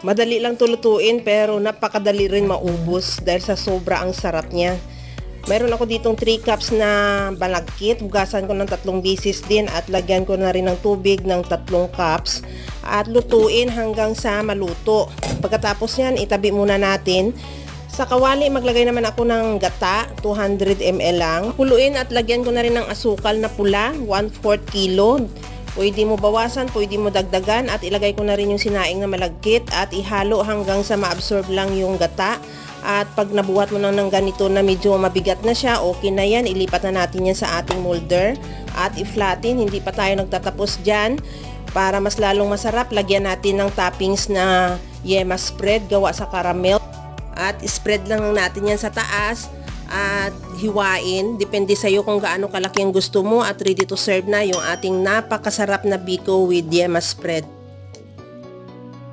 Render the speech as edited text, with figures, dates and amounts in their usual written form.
Madali lang tulutuin pero napakadali rin maubos dahil sa sobra ang sarap niya. Mayroon ako ditong 3 cups na balagkit. Hugasan ko ng 3 beses din at lagyan ko na rin ng tubig ng 3 cups at lutuin hanggang sa maluto. Pagkatapos yan, itabi muna natin. Sa kawali, maglagay naman ako ng gata, 200 ml lang. Kuluin at lagyan ko na rin ng asukal na pula, 1/4 kilo. Pwede mo bawasan, pwede mo dagdagan at ilagay ko na rin yung sinaing na malagkit at ihalo hanggang sa ma-absorb lang yung gata. At pag nabuhat mo ng ganito na medyo mabigat na siya, okay na yan. Ilipat na natin yan sa ating molder at i-flatten. Hindi pa tayo nagtatapos dyan. Para mas lalong masarap, lagyan natin ng toppings na yema spread gawa sa caramel. At spread lang natin yan sa taas at hiwain. Depende sa iyo kung gaano kalaki ang gusto mo at ready to serve na yung ating napakasarap na biko with yema spread.